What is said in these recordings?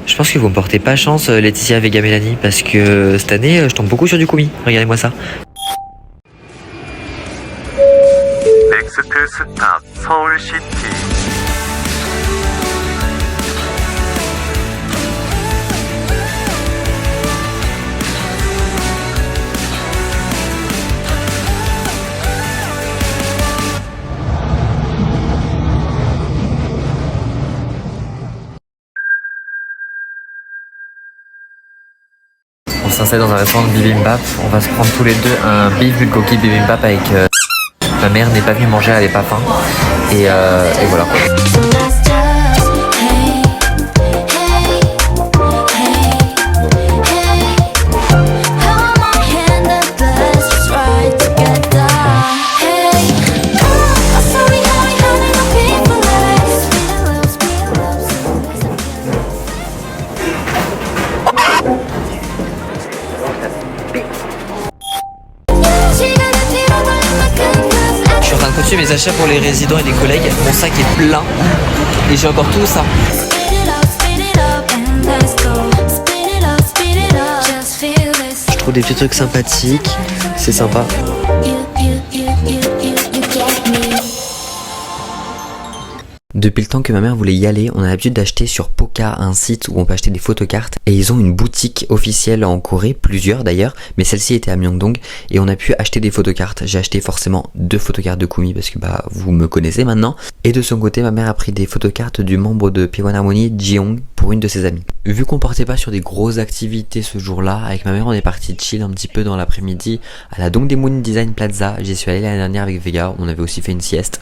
Je pense que vous me portez pas chance, Laetitia, Vega, Mélanie, parce que cette année, je tombe beaucoup sur du Kumi. Regardez-moi ça. 넥스트 스탑 서울시티. On s'installe dans un restaurant de bibimbap. On va se prendre tous les deux un beef bulgogi bibimbap avec... Ma mère n'est pas venue manger, elle avait pas faim. Et voilà quoi. Mes achats pour les résidents et les collègues, mon sac est plein et j'ai encore tout ça. Je trouve des petits trucs sympathiques, c'est sympa. Depuis le temps que ma mère voulait y aller, on a l'habitude d'acheter sur Poka, un site où on peut acheter des photocartes. Et ils ont une boutique officielle en Corée, plusieurs d'ailleurs, mais celle-ci était à Myeongdong. Et on a pu acheter des photocartes. J'ai acheté forcément 2 photocartes de Kumi parce que bah vous me connaissez maintenant. Et de son côté, ma mère a pris des photocartes du membre de P1 Harmony, Jiyoung, pour une de ses amies. Vu qu'on partait pas sur des grosses activités ce jour-là, avec ma mère on est parti chill un petit peu dans l'après-midi à la Dongdaemun Design Plaza. J'y suis allé l'année dernière avec Vega, on avait aussi fait une sieste.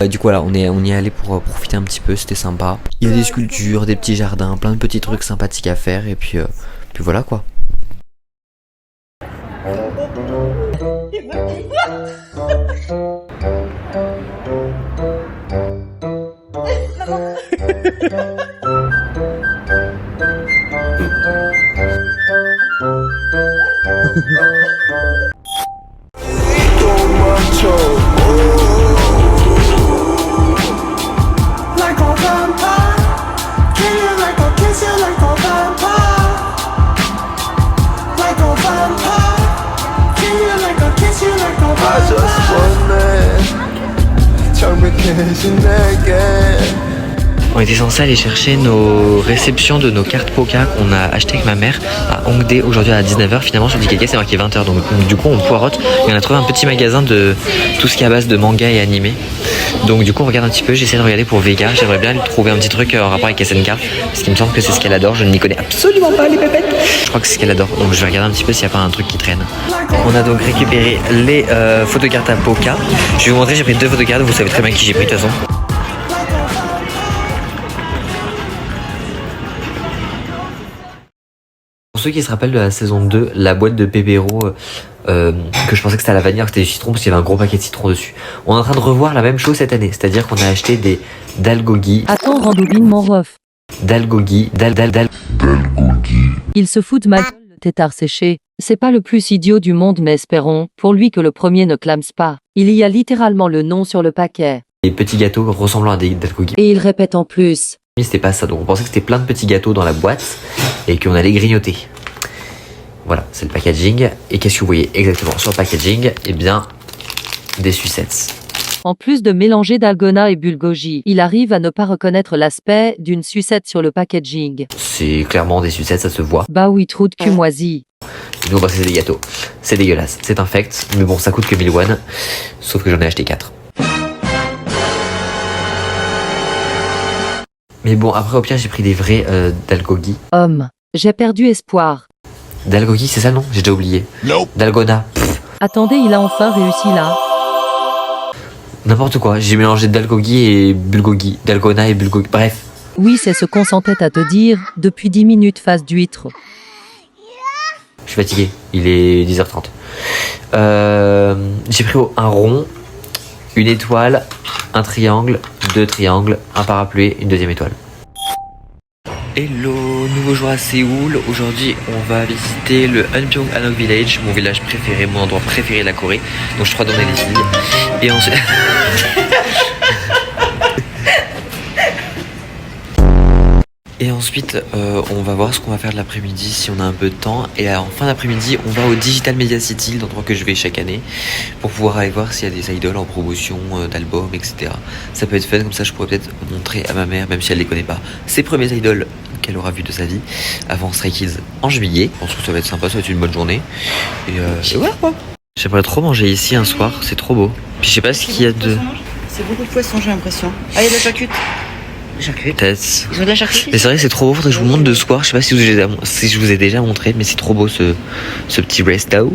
Du coup voilà, on y est allé pour profiter un petit peu, c'était sympa. Il y a des sculptures, des petits jardins, plein de petits trucs sympathiques à faire et puis voilà quoi. On était censé aller chercher nos réceptions de nos cartes Poka qu'on a achetées avec ma mère à Hongdae aujourd'hui à 19h. Finalement sur DKK c'est marqué 20h, donc du coup on poirote et on a trouvé un petit magasin de tout ce qui est à base de manga et animé. Donc du coup on regarde un petit peu, j'essaie de regarder pour Vega, j'aimerais bien lui trouver un petit truc en rapport avec SNK parce qu'il me semble que c'est ce qu'elle adore, je n'y connais absolument pas les pépettes. Je crois que c'est ce qu'elle adore, donc je vais regarder un petit peu s'il n'y a pas un truc qui traîne. On a donc récupéré les photocartes à Poka. Je vais vous montrer, j'ai pris 2 photocartes, vous savez très bien qui j'ai pris de toute façon. Pour ceux qui se rappellent de la saison 2, la boîte de Pepero que je pensais que c'était à la vanille alors que c'était du citron parce qu'il y avait un gros paquet de citron dessus. On est en train de revoir la même chose cette année, c'est-à-dire qu'on a acheté des dalgogi. Attends, randobine mon ref. Dalgogi, dalgogi. Il se fout de ma gueule, le tétard séché. C'est pas le plus idiot du monde mais espérons, pour lui que le premier ne clame pas. Il y a littéralement le nom sur le paquet. Des petits gâteaux ressemblant à des dalgogi. Et il répète en plus. C'était pas ça, donc on pensait que c'était plein de petits gâteaux dans la boîte et qu'on allait grignoter. Voilà, c'est le packaging. Et qu'est-ce que vous voyez exactement sur le packaging? Eh bien, des sucettes. En plus de mélanger dalgona et bulgogi, il arrive à ne pas reconnaître l'aspect d'une sucette sur le packaging. C'est clairement des sucettes, ça se voit. Bah oui, trou de cul moisi. Nous, bah, c'est des gâteaux. C'est dégueulasse, c'est infect, mais bon, ça coûte que 1000 won. Sauf que j'en ai acheté 4. Mais bon, après, au pire, j'ai pris des vrais dalgogi. Homme, j'ai perdu espoir. Dalgogi, c'est ça, non? J'ai déjà oublié. Nope. Dalgona. Attendez, il a enfin réussi là. N'importe quoi, j'ai mélangé dalgogi et bulgogi. Dalgona et bulgogi, bref. Oui, c'est ce qu'on s'entête à te dire, depuis 10 minutes face d'huître. Je suis fatigué, il est 10h30. J'ai pris un rond, une étoile, un triangle, 2 triangles, un parapluie, une deuxième étoile. Hello, nouveau jour à Séoul. Aujourd'hui, on va visiter le Hunpyeong Anok Village, mon village préféré, mon endroit préféré de la Corée. Donc je crois donner les filles. Et ensuite... Et ensuite, on va voir ce qu'on va faire de l'après-midi si on a un peu de temps. Et en fin d'après-midi, on va au Digital Media City, l'endroit que je vais chaque année, pour pouvoir aller voir s'il y a des idoles en promotion d'albums, etc. Ça peut être fun, comme ça je pourrais peut-être montrer à ma mère, même si elle les connaît pas, ses premiers idoles qu'elle aura vu de sa vie avant Stray Kids en juillet. Je pense que ça va être sympa, ça va être une bonne journée. Et voilà quoi. J'aimerais trop manger ici un soir, c'est trop beau. Puis je sais pas ce qu'il y a de... C'est beaucoup de poissons, j'ai l'impression. Ah, il y a de la charcuterie. Peut-être. Ils ont de la charcuterie. Mais c'est vrai que c'est trop beau, faudrait que je vous montre de ce soir. Je sais pas si je vous ai déjà montré, mais c'est trop beau ce petit resto.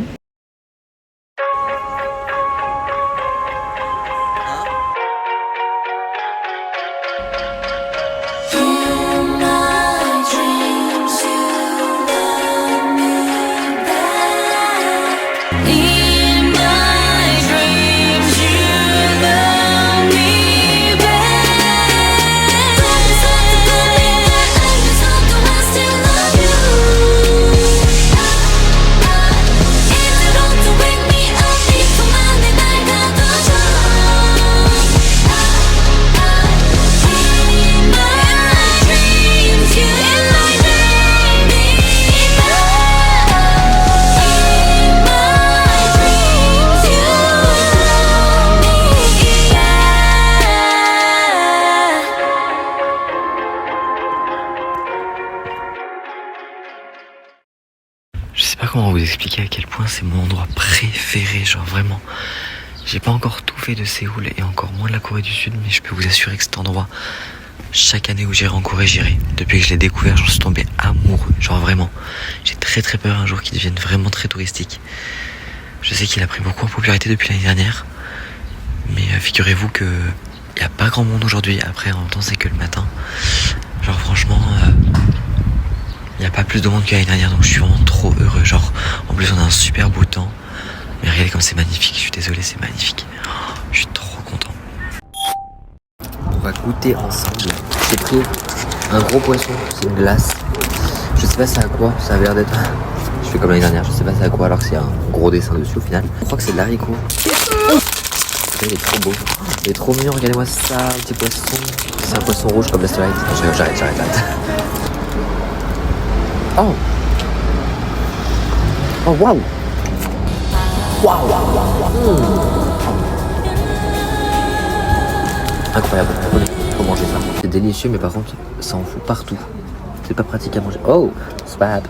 Je sais pas comment vous expliquer à quel point c'est mon endroit préféré, genre vraiment. J'ai pas encore tout fait de Séoul et encore moins de la Corée du Sud, mais je peux vous assurer que cet endroit, chaque année où j'irai en Corée, j'irai. Depuis que je l'ai découvert, j'en suis tombé amoureux, genre vraiment. J'ai très peur un jour qu'il devienne vraiment très touristique. Je sais qu'il a pris beaucoup en popularité depuis l'année dernière, mais figurez-vous que y a pas grand monde aujourd'hui. Après, en même temps, c'est que le matin. Genre franchement... Il n'y a pas plus de monde que l'année dernière, donc je suis vraiment trop heureux. Genre, en plus on a un super beau temps. Mais regardez comme c'est magnifique, je suis désolé, c'est magnifique. Je suis trop content. On va goûter ensemble. J'ai pris un gros poisson, c'est une glace. Je sais pas c'est à quoi, ça a l'air d'être... Je fais comme l'année dernière, je sais pas c'est à quoi alors que c'est un gros dessin dessus au final. Je crois que c'est de l'haricot. Il est trop beau, il est trop mignon, regardez-moi ça, un petit poisson. C'est un poisson rouge comme la Starlight. J'arrête. Oh! Oh waouh! Waouh! Incroyable, faut manger ça. C'est délicieux, mais par contre, ça en fout partout. C'est pas pratique à manger. Oh! Spab!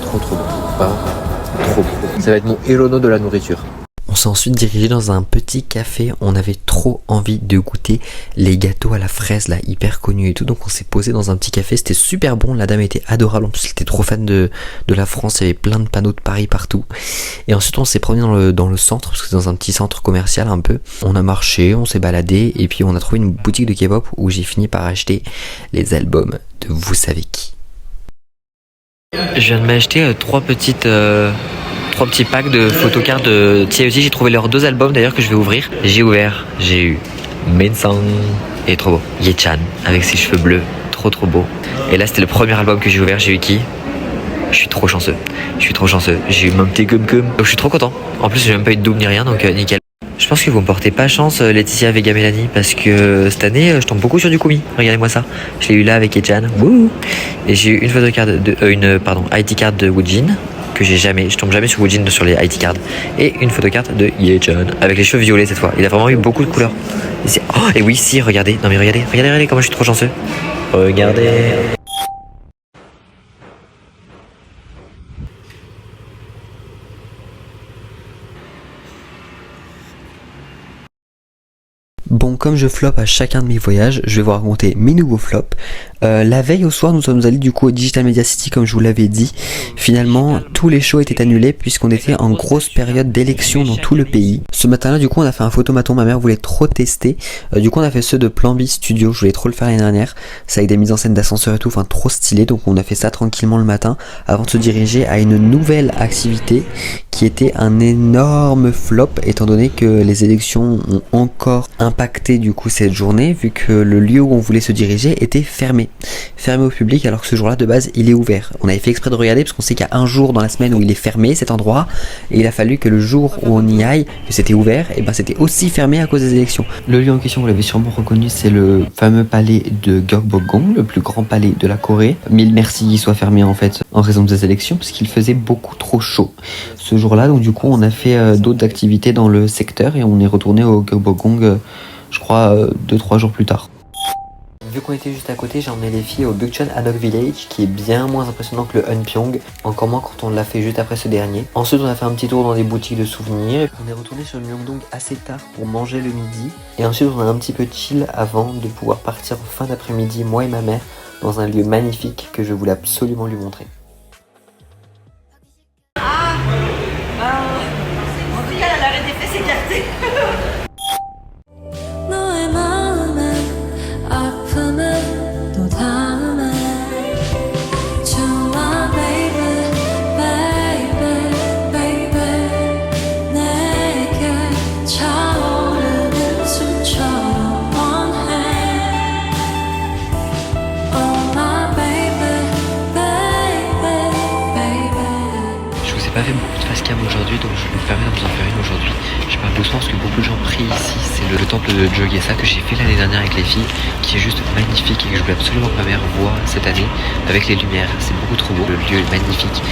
Trop bon. Vraiment, trop beau. Ça va être mon Hirono de la nourriture. On s'est ensuite dirigé dans un petit café, on avait trop envie de goûter les gâteaux à la fraise là, hyper connus et tout, donc on s'est posé dans un petit café, c'était super bon, la dame était adorable, en plus elle était trop fan de la France, il y avait plein de panneaux de Paris partout, et ensuite on s'est promené dans le centre, parce que c'est dans un petit centre commercial un peu, on a marché, on s'est baladé, et puis on a trouvé une boutique de K-pop où j'ai fini par acheter les albums de vous savez qui. Je viens de m'acheter trois petits packs de photocards de TXT. J'ai trouvé leurs 2 albums d'ailleurs que je vais ouvrir. J'ai ouvert, j'ai eu Minsang, et trop beau. Ye-chan avec ses cheveux bleus, trop beau. Et là c'était le premier album que j'ai ouvert, j'ai eu qui? Je suis trop chanceux. J'ai eu mon petit Gum Gum. Donc je suis trop content. En plus j'ai même pas eu de double ni rien, donc nickel. Je pense que vous me portez pas chance Laetitia, Vega, Mélanie, parce que cette année je tombe beaucoup sur du Kumi. Regardez-moi ça. Je l'ai eu là avec Ye-chan. Wouh. Et j'ai eu une photocard ID card de Woojin. Que je tombe jamais sur Woojin sur les IT cards, et une photocarte de Ye-chan avec les cheveux violets cette fois. Il a vraiment eu beaucoup de couleurs. Et oui, si, regardez, non mais regardez comment je suis trop chanceux. Regardez. Bon, comme je floppe à chacun de mes voyages, je vais vous raconter mes nouveaux flops. La veille au soir, nous sommes allés du coup au Digital Media City comme je vous l'avais dit. Finalement, tous les shows étaient annulés puisqu'on était en grosse période d'élection dans tout le pays. Ce matin-là, du coup, on a fait un photomaton. Ma mère voulait trop tester. Du coup, on a fait ceux de Plan B Studio. Je voulais trop le faire l'année dernière. C'est avec des mises en scène d'ascenseur et tout, enfin trop stylé. Donc, on a fait ça tranquillement le matin avant de se diriger à une nouvelle activité qui était un énorme flop étant donné que les élections ont encore impacté du coup cette journée vu que le lieu où on voulait se diriger était fermé. fermé au public alors que ce jour-là de base il est ouvert. On avait fait exprès de regarder parce qu'on sait qu'il y a un jour dans la semaine où il est fermé cet endroit et il a fallu que le jour où on y aille, que c'était ouvert, et ben c'était aussi fermé à cause des élections. Le lieu en question, vous l'avez sûrement reconnu, c'est le fameux palais de Gyeongbokgung, le plus grand palais de la Corée. Mille merci qu'il soit fermé en fait en raison des élections parce qu'il faisait beaucoup trop chaud ce jour-là. Donc du coup on a fait d'autres activités dans le secteur et on est retourné au Gyeongbokgung je crois 2-3 jours plus tard. Vu qu'on était juste à côté, j'ai emmené les filles au Bukchon Hanok Village qui est bien moins impressionnant que le Hunpyeong, encore moins quand on l'a fait juste après ce dernier. Ensuite on a fait un petit tour dans des boutiques de souvenirs. On est retourné sur Myeongdong assez tard pour manger le midi et ensuite on a un petit peu chill avant de pouvoir partir en fin d'après-midi, moi et ma mère, dans un lieu magnifique que je voulais absolument lui montrer. En tout cas, l'arrêt des fesses écarté. Je vous ai pas fait beaucoup de face cam aujourd'hui, donc je me permets d'en vous en faire une aujourd'hui. Je parle doucement parce que beaucoup de gens prient ici. C'est le temple de Jogesa que j'ai fait l'année dernière avec les filles, qui est juste magnifique et que je voulais absolument que ma mère voie cette année avec les lumières. C'est beaucoup trop beau, le lieu est magnifique.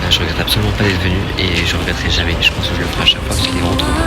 Je regrette absolument pas d'être venu et je regretterai jamais. Je pense que je le ferai à chaque fois parce qu'il est vraiment trop beau.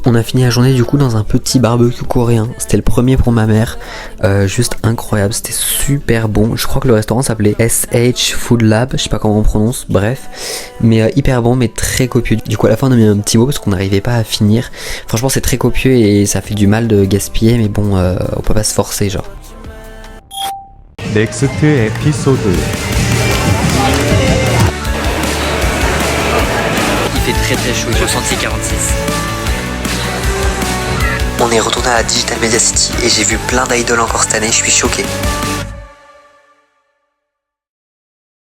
On a fini la journée du coup dans un petit barbecue coréen. C'était le premier pour ma mère. Juste incroyable, c'était super bon. Je crois que le restaurant s'appelait SH Food Lab, je sais pas comment on prononce, bref. Mais hyper bon, mais très copieux. Du coup à la fin on a mis un petit mot parce qu'on n'arrivait pas à finir. Franchement c'est très copieux et ça fait du mal de gaspiller, mais bon on peut pas se forcer genre. Next épisode. Il fait très très chaud, ressenti 46. On est retourné à la Digital Media City et j'ai vu plein d'idoles encore cette année, je suis choqué.